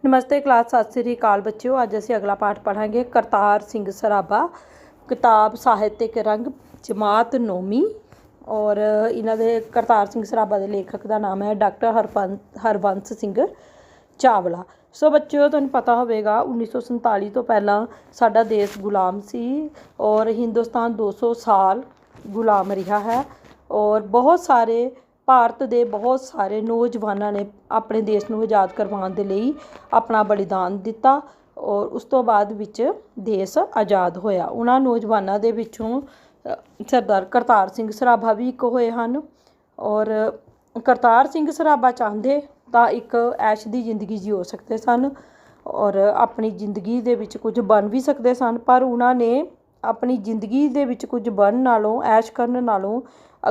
नमस्ते क्लास, सत श्री अकाल बच्चों। अज असीं अगला पाठ पढ़ांगे करतार सिंह सराभा। किताब साहित्यिक रंग, जमात नौवीं। और इन्हां दे करतार सिंह सराभा के लेखक का नाम है डॉक्टर हरबंस सिंह चावला। सो बच्चों, तुहानूं पता होवेगा 1947 तो पहला साडा देश गुलाम सी और हिंदुस्तान 200 साल गुलाम रहा है। और बहुत सारे भारत के बहुत सारे नौजवानों ने अपने देश को आज़ाद करवाने के लिए अपना बलिदान दिता और उस तो बाद विच देश आज़ाद होया। उन्हां नौजवानों के विचों सरदार करतार सिंह सराभा भी एक होए हन। और करतार सिंह सराभा चाहते तो एक ऐश की जिंदगी जियो सकते सन और अपनी जिंदगी दे विच कुछ बन भी सकते सन, पर उन्होंने अपनी जिंदगी दे विच कुछ बन नालों ऐश करन नालों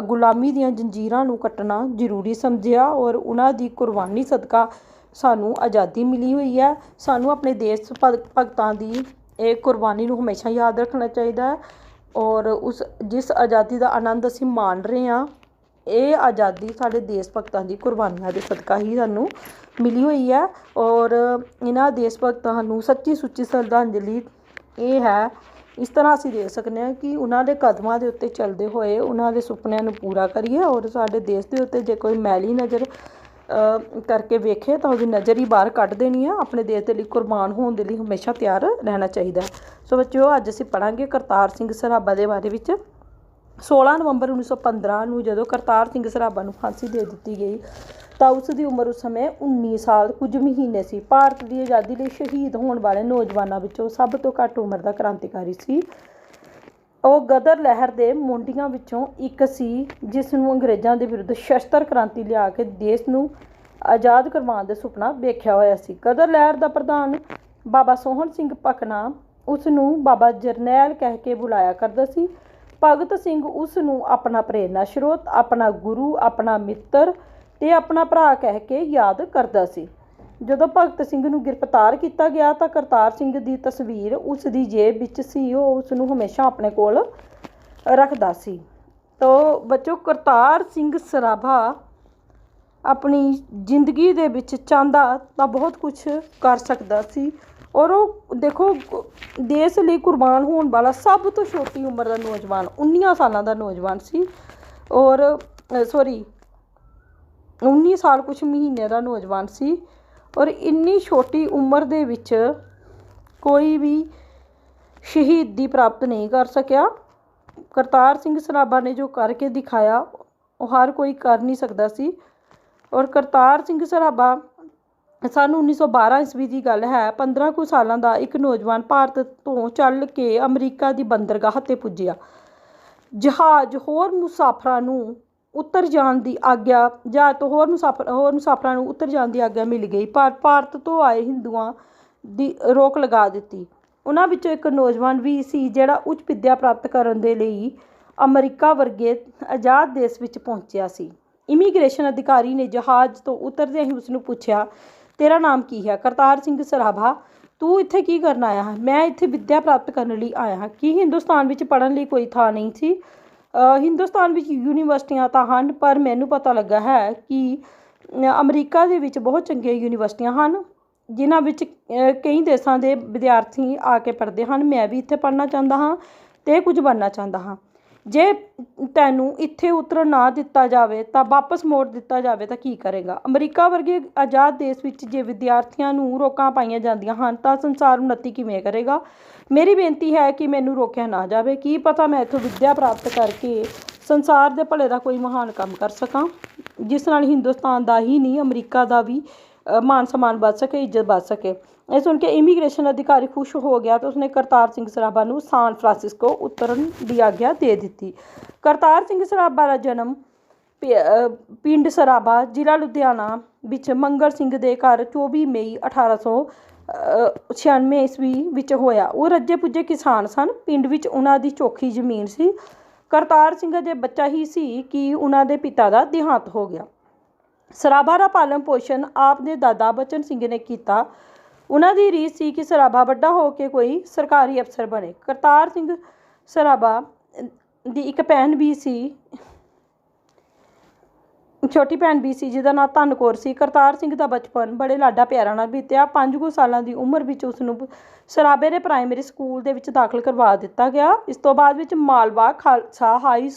गुलामी दीयां जंजीरां नूं कट्टना जरूरी समझिया। और उन्हां दी कुर्बानी सदका सानू आज़ादी मिली हुई है। सानू अपने देश भगतां दी ये कुर्बानी नूं हमेशा याद रखना चाहिए। और उस जिस आज़ादी का आनंद असीं मान रहे हैं, ये आज़ादी साडे देश भगतां दी कुर्बानियां दे सदका ही सानू मिली हुई है। और इन्हां देश भगतां नूं सच्ची सुच्ची श्रद्धांजलि ये है, इस तरह असीं दे सकते हैं कि उन्हां दे कदमां दे उत्ते चलदे होए उन्हां दे सुपनिਆਂ नूं पूरा करिए। और साडे देश दे उत्ते जे कोई मैली नज़र करके वेखे तो उसकी नज़र ही बाहर कढ़ देनी है। अपने देश के लिए कुर्बान होने के लिए हमेशा तैयार रहना चाहिए। सो बच्चों, अज असीं पढ़ांगे करतार सिंह सराभा के बारे में। 16 नवंबर 1915 ਨੂੰ ਜਦੋਂ करतार सिंह सराभा ਨੂੰ फांसी दे दी गई ਤਾਂ ਉਸ ਦੀ ਉਮਰ ਉਸ ਸਮੇਂ 19 ਸਾਲ ਕੁਝ ਮਹੀਨੇ ਸੀ। ਭਾਰਤ ਦੀ ਆਜ਼ਾਦੀ ਲਈ ਸ਼ਹੀਦ ਹੋਣ ਵਾਲੇ ਨੌਜਵਾਨਾਂ ਵਿੱਚੋਂ ਸਭ ਤੋਂ ਘੱਟ ਉਮਰ ਦਾ ਕ੍ਰਾਂਤੀਕਾਰੀ ਸੀ। ਉਹ ਗਦਰ ਲਹਿਰ ਦੇ ਮੁੰਡਿਆਂ ਵਿੱਚੋਂ ਇੱਕ ਸੀ ਜਿਸ ਨੂੰ ਅੰਗਰੇਜ਼ਾਂ ਦੇ ਵਿਰੁੱਧ ਸ਼ਸਤਰ ਕ੍ਰਾਂਤੀ ਲਿਆ ਕੇ ਦੇਸ਼ ਨੂੰ ਆਜ਼ਾਦ ਕਰਵਾਉਣ ਦਾ ਸੁਪਨਾ ਵੇਖਿਆ ਹੋਇਆ ਸੀ। ਗਦਰ ਲਹਿਰ ਦਾ ਪ੍ਰਧਾਨ ਬਾਬਾ ਸੋਹਣ ਸਿੰਘ ਭਕਨਾ ਉਸ ਨੂੰ ਬਾਬਾ ਜਰਨੈਲ ਕਹਿ ਕੇ ਬੁਲਾਇਆ ਕਰਦਾ ਸੀ। ਭਗਤ ਸਿੰਘ ਉਸ ਨੂੰ ਆਪਣਾ ਪ੍ਰੇਰਨਾ ਸਰੋਤ, ਆਪਣਾ ਗੁਰੂ, ਆਪਣਾ ਮਿੱਤਰ ਤੇ ਆਪਣਾ ਭਰਾ ਕਹਿ ਕੇ ਯਾਦ ਕਰਦਾ ਸੀ। ਜਦੋਂ ਭਗਤ ਸਿੰਘ ਨੂੰ ਗ੍ਰਿਫਤਾਰ ਕੀਤਾ ਗਿਆ ਤਾਂ ਕਰਤਾਰ ਸਿੰਘ ਦੀ ਤਸਵੀਰ ਉਸ ਦੀ ਜੇਬ ਵਿੱਚ ਸੀ। ਉਹ ਉਸ ਨੂੰ ਹਮੇਸ਼ਾ ਆਪਣੇ ਕੋਲ ਰੱਖਦਾ ਸੀ। ਤਾਂ ਬੱਚੋ, ਕਰਤਾਰ ਸਿੰਘ ਸਰਾਭਾ ਆਪਣੀ ਜ਼ਿੰਦਗੀ ਦੇ ਵਿੱਚ ਚਾਹੁੰਦਾ ਤਾਂ ਬਹੁਤ ਕੁਛ ਕਰ ਸਕਦਾ ਸੀ। ਔਰ ਉਹ ਦੇਖੋ, ਦੇਸ਼ ਲਈ ਕੁਰਬਾਨ ਹੋਣ ਵਾਲਾ ਸਭ ਤੋਂ ਛੋਟੀ ਉਮਰ ਦਾ ਨੌਜਵਾਨ 19 ਸਾਲਾਂ ਦਾ ਨੌਜਵਾਨ ਸੀ। ਔਰ 19 ਸਾਲ ਕੁਛ ਮਹੀਨੇ ਦਾ ਨੌਜਵਾਨ ਸੀ। ਔਰ ਇੰਨੀ ਛੋਟੀ ਉਮਰ ਦੇ ਵਿੱਚ ਕੋਈ ਵੀ ਸ਼ਹੀਦੀ ਪ੍ਰਾਪਤ ਨਹੀਂ ਕਰ ਸਕਿਆ। ਕਰਤਾਰ ਸਿੰਘ ਸਰਾਭਾ ਨੇ ਜੋ ਕਰਕੇ ਦਿਖਾਇਆ ਉਹ ਹਰ ਕੋਈ ਕਰ ਨਹੀਂ ਸਕਦਾ ਸੀ। ਔਰ ਕਰਤਾਰ ਸਿੰਘ ਸਰਾਭਾ ਸਾਨੂੰ 1912 ਈਸਵੀ ਦੀ ਗੱਲ ਹੈ, 15 ਕੁ ਸਾਲਾਂ ਦਾ ਇੱਕ ਨੌਜਵਾਨ ਭਾਰਤ ਤੋਂ ਚੱਲ ਕੇ ਅਮਰੀਕਾ ਦੀ ਬੰਦਰਗਾਹ 'ਤੇ ਪੁੱਜਿਆ। ਜਹਾਜ਼ ਹੋਰ ਮੁਸਾਫਰਾਂ ਨੂੰ ਉੱਤਰ ਜਾਣ ਦੀ ਆਗਿਆ ਮੁਸਾਫਰਾਂ ਨੂੰ ਉੱਤਰ ਜਾਣ ਦੀ ਆਗਿਆ ਮਿਲ ਗਈ, ਪਰ ਭਾਰਤ ਤੋਂ ਆਏ ਹਿੰਦੂਆਂ ਦੀ ਰੋਕ ਲਗਾ ਦਿੱਤੀ। ਉਹਨਾਂ ਵਿੱਚੋਂ ਇੱਕ ਨੌਜਵਾਨ ਵੀ ਸੀ ਜਿਹੜਾ ਉੱਚ ਵਿੱਦਿਆ ਪ੍ਰਾਪਤ ਕਰਨ ਦੇ ਲਈ ਅਮਰੀਕਾ ਵਰਗੇ ਆਜ਼ਾਦ ਦੇਸ਼ ਵਿੱਚ ਪਹੁੰਚਿਆ ਸੀ। ਇਮੀਗ੍ਰੇਸ਼ਨ ਅਧਿਕਾਰੀ ਨੇ ਜਹਾਜ਼ ਤੋਂ ਉਤਰਦਿਆਂ ਹੀ ਉਸ ਨੂੰ ਪੁੱਛਿਆ, ਤੇਰਾ ਨਾਮ ਕੀ ਹੈ? ਕਰਤਾਰ ਸਿੰਘ ਸਰਾਭਾ। ਤੂੰ ਇੱਥੇ ਕੀ ਕਰਨ ਆਇਆ ਹੈ? ਮੈਂ ਇੱਥੇ ਵਿੱਦਿਆ ਪ੍ਰਾਪਤ ਕਰਨ ਲਈ ਆਇਆ ਹਾਂ। ਕੀ ਹਿੰਦੁਸਤਾਨ ਵਿੱਚ ਪੜ੍ਹਨ ਲਈ ਕੋਈ ਥਾਂ ਨਹੀਂ ਸੀ? ਹਿੰਦੁਸਤਾਨ ਵਿੱਚ ਯੂਨੀਵਰਸਿਟੀਆਂ ਤਾਂ ਹਨ, ਪਰ ਮੈਨੂੰ ਪਤਾ ਲੱਗਾ ਹੈ ਕਿ ਅਮਰੀਕਾ ਦੇ ਵਿੱਚ ਬਹੁਤ ਚੰਗੀਆਂ ਯੂਨੀਵਰਸਿਟੀਆਂ ਹਨ ਜਿਨ੍ਹਾਂ ਵਿੱਚ ਕਈ ਦੇਸ਼ਾਂ ਦੇ ਵਿਦਿਆਰਥੀ ਆ ਕੇ ਪੜ੍ਹਦੇ ਹਨ। ਮੈਂ ਵੀ ਇੱਥੇ ਪੜ੍ਹਨਾ ਚਾਹੁੰਦਾ ਹਾਂ ਅਤੇ ਕੁਝ ਬਣਨਾ ਚਾਹੁੰਦਾ ਹਾਂ। ਜੇ ਤੈਨੂੰ ਇੱਥੇ ਉਤਰਨ ਨਾ ਦਿੱਤਾ ਜਾਵੇ ਤਾਂ ਵਾਪਸ ਮੋੜ ਦਿੱਤਾ ਜਾਵੇ ਤਾਂ ਕੀ ਕਰੇਗਾ? ਅਮਰੀਕਾ ਵਰਗੇ ਆਜ਼ਾਦ ਦੇਸ਼ ਵਿੱਚ ਜੇ ਵਿਦਿਆਰਥੀਆਂ ਨੂੰ ਰੋਕਾਂ ਪਾਈਆਂ ਜਾਂਦੀਆਂ ਹਨ ਤਾਂ ਸੰਸਾਰ ਉੱਨਤੀ ਕਿਵੇਂ ਕਰੇਗਾ? ਮੇਰੀ ਬੇਨਤੀ ਹੈ ਕਿ ਮੈਨੂੰ ਰੋਕਿਆ ਨਾ ਜਾਵੇ। ਕੀ ਪਤਾ ਮੈਂ ਇੱਥੋਂ ਵਿੱਦਿਆ ਪ੍ਰਾਪਤ ਕਰਕੇ ਸੰਸਾਰ ਦੇ ਭਲੇ ਦਾ ਕੋਈ ਮਹਾਨ ਕੰਮ ਕਰ ਸਕਾਂ, ਜਿਸ ਨਾਲ ਹਿੰਦੁਸਤਾਨ ਦਾ ਹੀ ਨਹੀਂ ਅਮਰੀਕਾ ਦਾ ਵੀ ਮਾਨ ਸਨਮਾਨ ਵੱਧ ਸਕੇ, ਇੱਜ਼ਤ ਵੱਧ ਸਕੇ। ਇਹ ਸੁਣ ਕੇ ਇਮੀਗ੍ਰੇਸ਼ਨ ਅਧਿਕਾਰੀ ਖੁਸ਼ ਹੋ ਗਿਆ ਤਾਂ ਉਸਨੇ ਕਰਤਾਰ ਸਿੰਘ ਸਰਾਭਾ ਨੂੰ ਸਾਨ ਫਰਾਂਸਿਸਕੋ ਉਤਰਨ ਦੀ ਆਗਿਆ ਦੇ ਦਿੱਤੀ। ਕਰਤਾਰ ਸਿੰਘ ਸਰਾਭਾ ਦਾ ਜਨਮ ਪਿੰਡ ਸਰਾਭਾ, ਜ਼ਿਲ੍ਹਾ ਲੁਧਿਆਣਾ ਵਿੱਚ ਮੰਗਲ ਸਿੰਘ ਦੇ ਘਰ 24 ਮਈ 1896 ਈਸਵੀ ਵਿੱਚ ਹੋਇਆ। ਉਹ ਰੱਜੇ ਪੁੱਜੇ ਕਿਸਾਨ ਸਨ। ਪਿੰਡ ਵਿੱਚ ਉਹਨਾਂ ਦੀ ਚੋਖੀ ਜ਼ਮੀਨ ਸੀ। ਕਰਤਾਰ ਸਿੰਘ ਅਜੇ ਬੱਚਾ ਹੀ ਸੀ ਕਿ ਉਹਨਾਂ ਦੇ ਪਿਤਾ ਦਾ ਦੇਹਾਂਤ ਹੋ ਗਿਆ। ਸਰਾਭਾ ਦਾ ਪਾਲਣ ਪੋਸ਼ਣ ਆਪ ਦੇ ਦਾਦਾ ਬਚਨ ਸਿੰਘ ਨੇ ਕੀਤਾ। ਉਹਨਾਂ ਦੀ ਰੀਤ ਸੀ ਕਿ ਸਰਾਭਾ ਵੱਡਾ ਹੋ ਕੇ ਕੋਈ ਸਰਕਾਰੀ ਅਫਸਰ ਬਣੇ। ਕਰਤਾਰ ਸਿੰਘ ਸਰਾਭਾ ਦੀ ਇੱਕ ਭੈਣ ਵੀ ਸੀ ਛੋਟੀ ਭੈਣ ਵੀ ਸੀ ਜਿਹਦਾ ਨਾਂ ਧੰਨ ਕੌਰ ਸੀ। ਕਰਤਾਰ ਸਿੰਘ ਦਾ ਬਚਪਨ ਬੜੇ ਲਾਡਾ ਪਿਆਰਾਂ ਨਾਲ ਬੀਤਿਆ। 5 ਕੁ ਸਾਲਾਂ ਦੀ ਉਮਰ ਵਿੱਚ ਉਸ ਨੂੰ ਸਰਾਭੇ ਦੇ ਪ੍ਰਾਇਮਰੀ ਸਕੂਲ ਦੇ ਵਿੱਚ ਦਾਖਲ ਕਰਵਾ ਦਿੱਤਾ ਗਿਆ। ਇਸ ਤੋਂ ਬਾਅਦ ਵਿੱਚ ਮਾਲਵਾ ਖਾਲਸਾ ਹਾਈ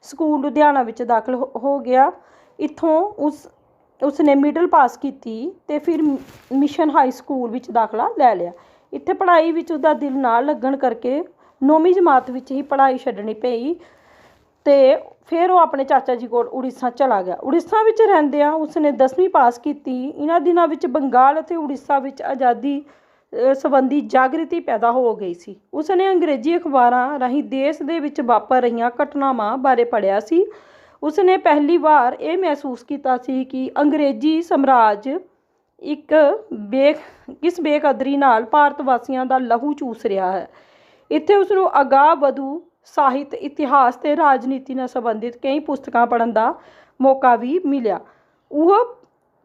ਸਕੂਲ ਲੁਧਿਆਣਾ ਵਿੱਚ ਦਾਖਲ ਹੋ ਗਿਆ। ਇੱਥੋਂ ਉਸਨੇ ਮਿਡਲ ਪਾਸ ਕੀਤੀ ਅਤੇ ਫਿਰ ਮਿਸ਼ਨ ਹਾਈ ਸਕੂਲ ਵਿੱਚ ਦਾਖਲਾ ਲੈ ਲਿਆ। ਇੱਥੇ ਪੜ੍ਹਾਈ ਵਿੱਚ ਉਸਦਾ ਦਿਲ ਨਾ ਲੱਗਣ ਕਰਕੇ 9ਵੀਂ ਜਮਾਤ ਵਿੱਚ ਹੀ ਪੜ੍ਹਾਈ ਛੱਡਣੀ ਪਈ ਅਤੇ ਫਿਰ ਉਹ ਆਪਣੇ ਚਾਚਾ ਜੀ ਕੋਲ ਉੜੀਸਾ ਚਲਾ ਗਿਆ। ਉੜੀਸਾ ਵਿੱਚ ਰਹਿੰਦਿਆਂ ਉਸਨੇ 10ਵੀਂ ਪਾਸ ਕੀਤੀ। ਇਹਨਾਂ ਦਿਨਾਂ ਵਿੱਚ ਬੰਗਾਲ ਅਤੇ ਉੜੀਸਾ ਵਿੱਚ ਆਜ਼ਾਦੀ ਸੰਬੰਧੀ ਜਾਗ੍ਰਿਤੀ ਪੈਦਾ ਹੋ ਗਈ ਸੀ। ਉਸਨੇ ਅੰਗਰੇਜ਼ੀ ਅਖਬਾਰਾਂ ਰਾਹੀਂ ਦੇਸ਼ ਦੇ ਵਿੱਚ ਵਾਪਰ ਰਹੀਆਂ ਘਟਨਾਵਾਂ ਬਾਰੇ ਪੜ੍ਹਿਆ ਸੀ। ਉਸਨੇ ਪਹਿਲੀ ਵਾਰ ਇਹ ਮਹਿਸੂਸ ਕੀਤਾ ਸੀ ਕਿ ਅੰਗਰੇਜ਼ੀ ਸਾਮਰਾਜ ਕਿਸ ਬੇਕਦਰੀ ਨਾਲ ਭਾਰਤ ਵਾਸੀਆਂ ਦਾ ਲਹੂ ਚੂਸ ਰਿਹਾ ਹੈ। ਇੱਥੇ ਉਸਨੂੰ ਅਗਾਂਹ ਵਧੂ ਸਾਹਿਤ, ਇਤਿਹਾਸ ਅਤੇ ਰਾਜਨੀਤੀ ਨਾਲ ਸੰਬੰਧਿਤ ਕਈ ਪੁਸਤਕਾਂ ਪੜ੍ਹਨ ਦਾ ਮੌਕਾ ਵੀ ਮਿਲਿਆ। ਉਹ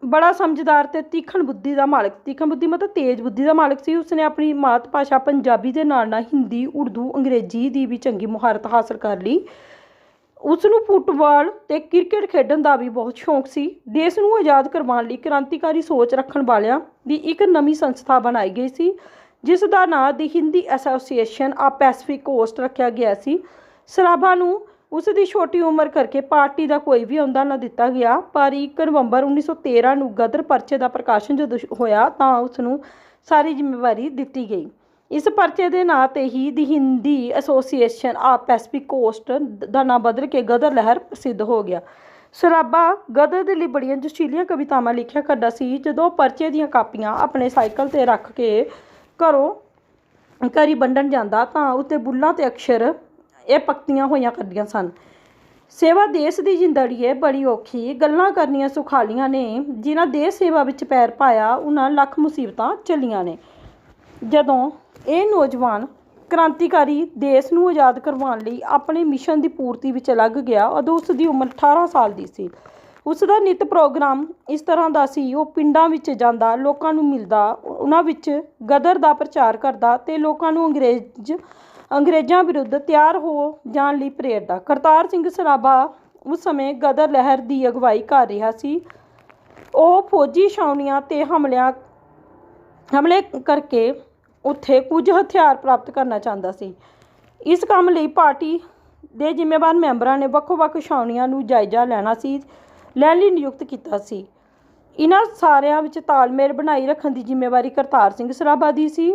ਬੜਾ ਸਮਝਦਾਰ ਅਤੇ ਤੀਖਣ ਬੁੱਧੀ ਦਾ ਮਾਲਕ, ਤੀਖਣ ਬੁੱਧੀ ਮਤਲਬ ਤੇਜ਼ ਬੁੱਧੀ ਦਾ ਮਾਲਕ ਸੀ। ਉਸਨੇ ਆਪਣੀ ਮਾਤ ਭਾਸ਼ਾ ਪੰਜਾਬੀ ਦੇ ਨਾਲ ਨਾਲ ਹਿੰਦੀ, ਉਰਦੂ, ਅੰਗਰੇਜ਼ੀ ਦੀ ਵੀ ਚੰਗੀ ਮੁਹਾਰਤ ਹਾਸਲ ਕਰ ਲਈ। ਉਸਨੂੰ ਫੁੱਟਬਾਲ ਅਤੇ ਕ੍ਰਿਕਟ ਖੇਡਣ ਦਾ ਵੀ ਬਹੁਤ ਸ਼ੌਂਕ ਸੀ। ਦੇਸ਼ ਨੂੰ ਆਜ਼ਾਦ ਕਰਵਾਉਣ ਲਈ ਕ੍ਰਾਂਤੀਕਾਰੀ ਸੋਚ ਰੱਖਣ ਵਾਲਿਆਂ ਦੀ ਇੱਕ ਨਵੀਂ ਸੰਸਥਾ ਬਣਾਈ ਗਈ ਸੀ ਜਿਸ ਦਾ ਨਾਂ ਦੀ Hindi association of Pacific cost ਰੱਖਿਆ ਗਿਆ ਸੀ। ਸਰਾਭਾ ਨੂੰ ਉਸ ਦੀ ਛੋਟੀ ਉਮਰ ਕਰਕੇ ਪਾਰਟੀ ਦਾ ਕੋਈ ਵੀ ਅਹੁਦਾ ਨਾ ਦਿੱਤਾ ਗਿਆ, ਪਰ 1 ਨਵੰਬਰ 1913 ਨੂੰ ਗਦਰ ਪਰਚੇ ਦਾ ਪ੍ਰਕਾਸ਼ਨ ਜਦੋਂ ਹੋਇਆ ਤਾਂ ਉਸ ਨੂੰ ਸਾਰੀ ਜ਼ਿੰਮੇਵਾਰੀ ਦਿੱਤੀ ਗਈ। ਇਸ ਪਰਚੇ ਦੇ ਨਾਂ 'ਤੇ ਹੀ ਦੀ Hindi association of Pacific coast ਦਾ ਨਾਂ ਬਦਲ ਕੇ ਗਦਰ ਲਹਿਰ ਪ੍ਰਸਿੱਧ ਹੋ ਗਿਆ। ਸਰਾਭਾ ਗਦਰ ਦੇ ਲਈ ਬੜੀਆਂ ਜੋਸ਼ੀਲੀਆਂ ਕਵਿਤਾਵਾਂ ਲਿਖਿਆ ਕਰਦਾ ਸੀ। ਜਦੋਂ ਪਰਚੇ ਦੀਆਂ ਕਾਪੀਆਂ ਆਪਣੇ ਸਾਈਕਲ 'ਤੇ ਰੱਖ ਕੇ ਘਰੀ ਵੰਡਣ ਜਾਂਦਾ ਤਾਂ ਉੱਤੇ ਬੁੱਲਾਂ 'ਤੇ ਅਕਸ਼ਰ ਇਹ ਪੱਕਤੀਆਂ ਹੋਈਆਂ ਕਰਦੀਆਂ ਸਨ। ਸੇਵਾ ਦੇਸ਼ ਦੀ ਜ਼ਿੰਦੜੀਏ ਬੜੀ ਔਖੀ, ਗੱਲਾਂ ਕਰਨੀਆਂ ਸੁਖਾਲੀਆਂ ਨੇ, ਜਿਨ੍ਹਾਂ ਦੇਸ਼ ਸੇਵਾ ਵਿੱਚ ਪੈਰ ਪਾਇਆ ਉਹਨਾਂ ਲੱਖ ਮੁਸੀਬਤਾਂ ਝੱਲੀਆਂ ਨੇ। ਜਦੋਂ ਇਹ ਨੌਜਵਾਨ ਕ੍ਰਾਂਤੀਕਾਰੀ ਦੇਸ਼ ਨੂੰ ਆਜ਼ਾਦ ਕਰਵਾਉਣ ਲਈ ਆਪਣੇ ਮਿਸ਼ਨ ਦੀ ਪੂਰਤੀ ਵਿੱਚ ਲੱਗ ਗਿਆ, ਉਦੋਂ ਉਸ ਦੀ ਉਮਰ 18 ਸਾਲ ਦੀ ਸੀ। ਉਸ ਦਾ ਨਿੱਤ ਪ੍ਰੋਗਰਾਮ ਇਸ ਤਰ੍ਹਾਂ ਦਾ ਸੀ, ਉਹ ਪਿੰਡਾਂ ਵਿੱਚ ਜਾਂਦਾ, ਲੋਕਾਂ ਨੂੰ ਮਿਲਦਾ, ਉਹਨਾਂ ਵਿੱਚ ਗਦਰ ਦਾ ਪ੍ਰਚਾਰ ਕਰਦਾ ਅਤੇ ਲੋਕਾਂ ਨੂੰ ਅੰਗਰੇਜ਼ਾਂ ਵਿਰੁੱਧ ਤਿਆਰ ਹੋ ਜਾਣ ਲਈ ਪ੍ਰੇਰਦਾ। ਕਰਤਾਰ ਸਿੰਘ ਸਰਾਭਾ ਉਸ ਸਮੇਂ ਗਦਰ ਲਹਿਰ ਦੀ ਅਗਵਾਈ ਕਰ ਰਿਹਾ ਸੀ। ਉਹ ਫੌਜੀ ਛਾਉਣੀਆਂ 'ਤੇ ਹਮਲੇ ਕਰਕੇ ਉੱਥੇ ਕੁਝ ਹਥਿਆਰ ਪ੍ਰਾਪਤ ਕਰਨਾ ਚਾਹੁੰਦਾ ਸੀ। ਇਸ ਕੰਮ ਲਈ ਪਾਰਟੀ ਦੇ ਜ਼ਿੰਮੇਵਾਰ ਮੈਂਬਰਾਂ ਨੇ ਵੱਖੋ-ਵੱਖ ਛਾਉਣੀਆਂ ਨੂੰ ਜਾਇਜ਼ਾ ਲੈਣ ਲਈ ਨਿਯੁਕਤ ਕੀਤਾ ਸੀ। ਇਹਨਾਂ ਸਾਰਿਆਂ ਵਿੱਚ ਤਾਲਮੇਲ ਬਣਾਈ ਰੱਖਣ ਦੀ ਜ਼ਿੰਮੇਵਾਰੀ ਕਰਤਾਰ ਸਿੰਘ ਸਰਾਭਾ ਦੀ ਸੀ,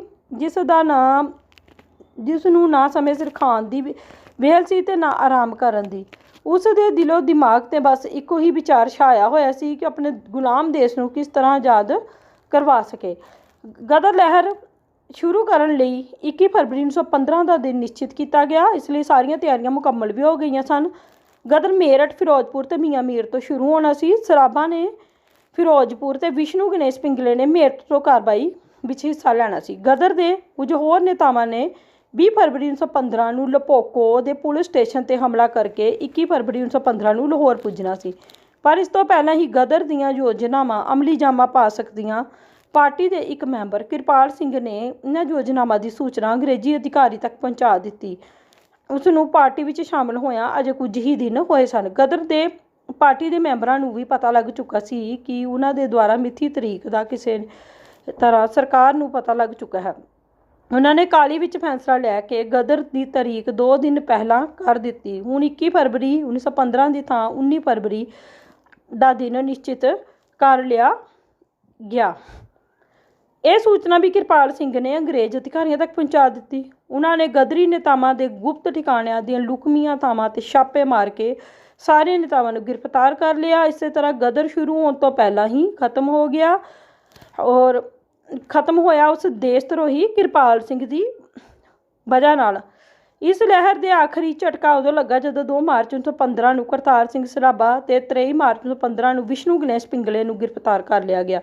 ਜਿਸ ਨੂੰ ਨਾ ਸਮੇਂ ਸਿਰ ਖਾਣ ਦੀ ਵਿਹਲ ਸੀ ਅਤੇ ਨਾ ਆਰਾਮ ਕਰਨ ਦੀ। ਉਸ ਦੇ ਦਿਲੋਂ ਦਿਮਾਗ 'ਤੇ ਬਸ ਇੱਕੋ ਹੀ ਵਿਚਾਰ ਛਾਇਆ ਹੋਇਆ ਸੀ ਕਿ ਆਪਣੇ ਗੁਲਾਮ ਦੇਸ਼ ਨੂੰ ਕਿਸ ਤਰ੍ਹਾਂ ਆਜ਼ਾਦ ਕਰਵਾ ਸਕੇ। ਗਦਰ ਲਹਿਰ ਸ਼ੁਰੂ ਕਰਨ ਲਈ 21 ਫਰਵਰੀ 1915 ਦਾ ਦਿਨ ਨਿਸ਼ਚਿਤ ਕੀਤਾ ਗਿਆ। ਇਸ ਲਈ ਸਾਰੀਆਂ ਤਿਆਰੀਆਂ ਮੁਕੰਮਲ ਵੀ ਹੋ ਗਈਆਂ ਸਨ। ਗਦਰ ਮੇਰਠ, ਫਿਰੋਜ਼ਪੁਰ ਅਤੇ ਮੀਆਂ ਮੀਰ ਤੋਂ ਸ਼ੁਰੂ ਹੋਣਾ ਸੀ। ਸਰਾਭਾ ਨੇ ਫਿਰੋਜ਼ਪੁਰ ਅਤੇ ਵਿਸ਼ਨੂੰ ਗਣੇਸ਼ ਪਿੰਗਲੇ ਨੇ ਮੇਰਠ ਤੋਂ ਕਾਰਵਾਈ ਵਿੱਚ ਹਿੱਸਾ ਲੈਣਾ ਸੀ। ਗਦਰ ਦੇ ਕੁਝ ਹੋਰ ਨੇਤਾਵਾਂ ਨੇ 20 ਫਰਵਰੀ 1915 ਨੂੰ ਲੋਪੋਕੋ ਦੇ ਪੁਲਿਸ ਸਟੇਸ਼ਨ 'ਤੇ ਹਮਲਾ ਕਰਕੇ 21 ਫਰਵਰੀ 1915 ਨੂੰ ਲਾਹੌਰ ਪੁੱਜਣਾ ਸੀ, ਪਰ ਇਸ ਤੋਂ ਪਹਿਲਾਂ ਹੀ ਗਦਰ ਦੀਆਂ ਯੋਜਨਾਵਾਂ ਅਮਲੀ ਜਾਮਾ ਪਾ ਸਕਦੀਆਂ। ਪਾਰਟੀ ਦੇ ਇੱਕ ਮੈਂਬਰ ਕਿਰਪਾਲ ਸਿੰਘ ਨੇ ਇਹਨਾਂ ਯੋਜਨਾਵਾਂ ਦੀ ਸੂਚਨਾ ਅੰਗਰੇਜ਼ੀ ਅਧਿਕਾਰੀ ਤੱਕ ਪਹੁੰਚਾ ਦਿੱਤੀ। ਉਸ ਨੂੰ ਪਾਰਟੀ ਵਿੱਚ ਸ਼ਾਮਲ ਹੋਇਆ ਅਜੇ ਕੁਝ ਹੀ ਦਿਨ ਹੋਏ ਸਨ। ਗਦਰ ਦੇ ਪਾਰਟੀ ਦੇ ਮੈਂਬਰਾਂ ਨੂੰ ਵੀ ਪਤਾ ਲੱਗ ਚੁੱਕਾ ਸੀ ਕਿ ਉਹਨਾਂ ਦੇ ਦੁਆਰਾ ਮਿੱਥੀ ਤਰੀਕ ਦਾ ਕਿਸੇ ਤਰ੍ਹਾਂ ਸਰਕਾਰ ਨੂੰ ਪਤਾ ਲੱਗ ਚੁੱਕਾ ਹੈ। ਉਹਨਾਂ ਨੇ ਕਾਹਲੀ ਵਿੱਚ ਫੈਸਲਾ ਲੈ ਕੇ ਗਦਰ ਦੀ ਤਾਰੀਖ 2 ਦਿਨ ਪਹਿਲਾਂ ਕਰ ਦਿੱਤੀ। ਹੁਣ 21 ਫਰਵਰੀ 1915 ਦੀ ਥਾਂ 19 ਫਰਵਰੀ ਦਾ ਦਿਨ ਨਿਸ਼ਚਿਤ ਕਰ ਲਿਆ ਗਿਆ। ਇਹ ਸੂਚਨਾ ਵੀ ਕਿਰਪਾਲ ਸਿੰਘ ਨੇ ਅੰਗਰੇਜ਼ ਅਧਿਕਾਰੀਆਂ ਤੱਕ ਪਹੁੰਚਾ ਦਿੱਤੀ। ਉਹਨਾਂ ਨੇ ਗਦਰੀ ਨੇਤਾਵਾਂ ਦੇ ਗੁਪਤ ਠਿਕਾਣਿਆਂ ਦੀਆਂ ਲੁਕਮੀਆਂ ਥਾਵਾਂ 'ਤੇ ਛਾਪੇ ਮਾਰ ਕੇ ਸਾਰੇ ਨੇਤਾਵਾਂ ਨੂੰ ਗ੍ਰਿਫਤਾਰ ਕਰ ਲਿਆ। ਇਸੇ ਤਰ੍ਹਾਂ ਗਦਰ ਸ਼ੁਰੂ ਹੋਣ ਤੋਂ ਪਹਿਲਾਂ ਹੀ ਖਤਮ ਹੋ ਗਿਆ ਔਰ ਖਤਮ ਹੋਇਆ ਉਸ ਦੇਸ਼ ਧਰੋਹੀ ਕਿਰਪਾਲ ਸਿੰਘ ਦੀ ਵਜ੍ਹਾ ਨਾਲ। ਇਸ ਲਹਿਰ ਦੇ ਆਖਰੀ ਝਟਕਾ ਉਦੋਂ ਲੱਗਾ ਜਦੋਂ 2 ਮਾਰਚ 1915 ਨੂੰ ਕਰਤਾਰ ਸਿੰਘ ਸਰਾਭਾ ਅਤੇ 23 ਮਾਰਚ 1915 ਨੂੰ ਵਿਸ਼ਨੂੰ ਗਣੇਸ਼ ਪਿੰਗਲੇ ਨੂੰ ਗ੍ਰਿਫਤਾਰ ਕਰ ਲਿਆ ਗਿਆ।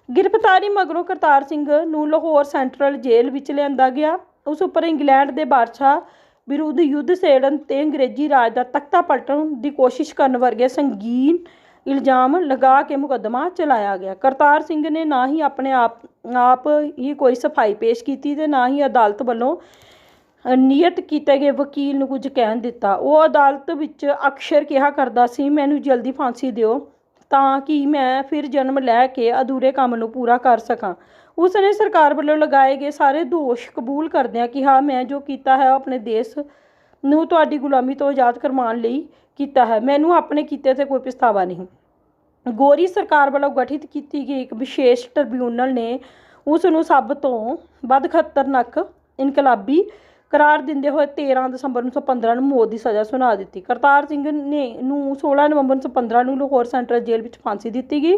ਗ੍ਰਿਫਤਾਰੀ ਮਗਰੋਂ ਕਰਤਾਰ ਸਿੰਘ ਨੂੰ ਲਾਹੌਰ ਸੈਂਟਰਲ ਜੇਲ੍ਹ ਵਿੱਚ ਲਿਆਂਦਾ ਗਿਆ। ਉਸ ਉੱਪਰ ਇੰਗਲੈਂਡ ਦੇ ਬਾਦਸ਼ਾਹ ਵਿਰੁੱਧ ਯੁੱਧ ਛੇੜਨ ਅਤੇ ਅੰਗਰੇਜ਼ੀ ਰਾਜ ਦਾ ਤਖਤਾ ਪਲਟਣ ਦੀ ਕੋਸ਼ਿਸ਼ ਕਰਨ ਵਰਗੇ ਸੰਗੀਨ ਇਲਜ਼ਾਮ ਲਗਾ ਕੇ ਮੁਕੱਦਮਾ ਚਲਾਇਆ ਗਿਆ। ਕਰਤਾਰ ਸਿੰਘ ਨੇ ਨਾ ਹੀ ਆਪਣੇ ਆਪ ਹੀ ਕੋਈ ਸਫਾਈ ਪੇਸ਼ ਕੀਤੀ ਅਤੇ ਨਾ ਹੀ ਅਦਾਲਤ ਵੱਲੋਂ ਨਿਯਤ ਕੀਤੇ ਗਏ ਵਕੀਲ ਨੂੰ ਕੁਝ ਕਹਿਣ ਦਿੱਤਾ। ਉਹ ਅਦਾਲਤ ਵਿੱਚ ਅਕਸਰ ਕਿਹਾ ਕਰਦਾ ਸੀ, ਮੈਨੂੰ ਜਲਦੀ ਫਾਂਸੀ ਦਿਓ ਤਾਂ ਕਿ ਮੈਂ ਫਿਰ ਜਨਮ ਲੈ ਕੇ ਅਧੂਰੇ ਕੰਮ ਨੂੰ ਪੂਰਾ ਕਰ ਸਕਾਂ। ਉਸ ਨੇ ਸਰਕਾਰ ਵੱਲੋਂ ਲਗਾਏ ਗਏ ਸਾਰੇ ਦੋਸ਼ ਕਬੂਲ ਕਰਦਿਆਂ ਕਿਹਾ, ਮੈਂ ਜੋ ਕੀਤਾ ਹੈ ਉਹ ਆਪਣੇ ਦੇਸ਼ ਨੂੰ ਤੁਹਾਡੀ ਗੁਲਾਮੀ ਤੋਂ ਆਜ਼ਾਦ ਕਰਵਾਉਣ ਲਈ ਕੀਤਾ ਹੈ। ਮੈਨੂੰ ਆਪਣੇ ਕੀਤੇ 'ਤੇ ਕੋਈ ਪਛਤਾਵਾ ਨਹੀਂ। ਗੌਰੀ ਸਰਕਾਰ ਵੱਲੋਂ ਗਠਿਤ ਕੀਤੀ ਗਈ ਇੱਕ ਵਿਸ਼ੇਸ਼ ਟ੍ਰਿਬਿਊਨਲ ਨੇ ਉਸ ਨੂੰ ਸਭ ਤੋਂ ਵੱਧ ਖਤਰਨਾਕ ਇਨਕਲਾਬੀ ਕਰਾਰ ਦਿੰਦੇ ਹੋਏ 13 ਦਸੰਬਰ 1915 ਨੂੰ ਮੌਤ ਦੀ ਸਜ਼ਾ ਸੁਣਾ ਦਿੱਤੀ। ਕਰਤਾਰ ਸਿੰਘ ਨੂੰ 16 ਨਵੰਬਰ 1915 ਨੂੰ ਲਾਹੌਰ ਸੈਂਟਰਲ ਜੇਲ੍ਹ ਵਿੱਚ ਫਾਂਸੀ ਦਿੱਤੀ ਗਈ।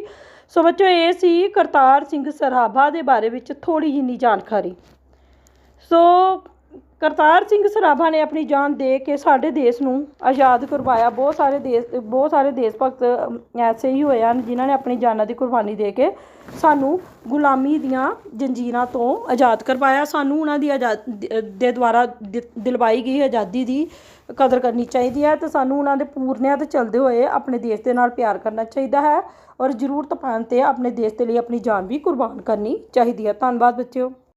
ਸੋ ਬੱਚੋ, ਇਹ ਸੀ ਕਰਤਾਰ ਸਿੰਘ ਸਰਾਭਾ ਦੇ ਬਾਰੇ ਵਿੱਚ ਥੋੜ੍ਹੀ ਜਿੰਨੀ ਜਾਣਕਾਰੀ। ਸੋ ਕਰਤਾਰ ਸਿੰਘ ਸਰਾਭਾ ਨੇ ਆਪਣੀ ਜਾਨ ਦੇ ਕੇ ਸਾਡੇ ਦੇਸ਼ ਨੂੰ ਆਜ਼ਾਦ ਕਰਵਾਇਆ। ਬਹੁਤ ਸਾਰੇ ਦੇਸ਼ ਭਗਤ ਐਸੇ ਹੀ ਹੋਏ ਹਨ ਜਿਨ੍ਹਾਂ ਨੇ ਆਪਣੀ ਜਾਨਾਂ ਦੀ ਕੁਰਬਾਨੀ ਦੇ ਕੇ ਸਾਨੂੰ ਗੁਲਾਮੀ ਦੀਆਂ ਜੰਜੀਰਾਂ ਤੋਂ ਆਜ਼ਾਦ ਕਰਵਾਇਆ। ਸਾਨੂੰ ਉਹਨਾਂ ਦੀ ਦੇ ਦੁਆਰਾ ਦਿਲਵਾਈ ਗਈ ਆਜ਼ਾਦੀ ਦੀ ਕਦਰ ਕਰਨੀ ਚਾਹੀਦੀ ਹੈ ਅਤੇ ਸਾਨੂੰ ਉਹਨਾਂ ਦੇ ਪੂਰਨਿਆਂ 'ਤੇ ਚੱਲਦੇ ਹੋਏ ਆਪਣੇ ਦੇਸ਼ ਦੇ ਨਾਲ ਪਿਆਰ ਕਰਨਾ ਚਾਹੀਦਾ ਹੈ ਔਰ ਜ਼ਰੂਰਤ ਪੈਣ 'ਤੇ ਆਪਣੇ ਦੇਸ਼ ਦੇ ਲਈ ਆਪਣੀ ਜਾਨ ਵੀ ਕੁਰਬਾਨ ਕਰਨੀ ਚਾਹੀਦੀ ਹੈ। ਧੰਨਵਾਦ ਬੱਚਿਓ।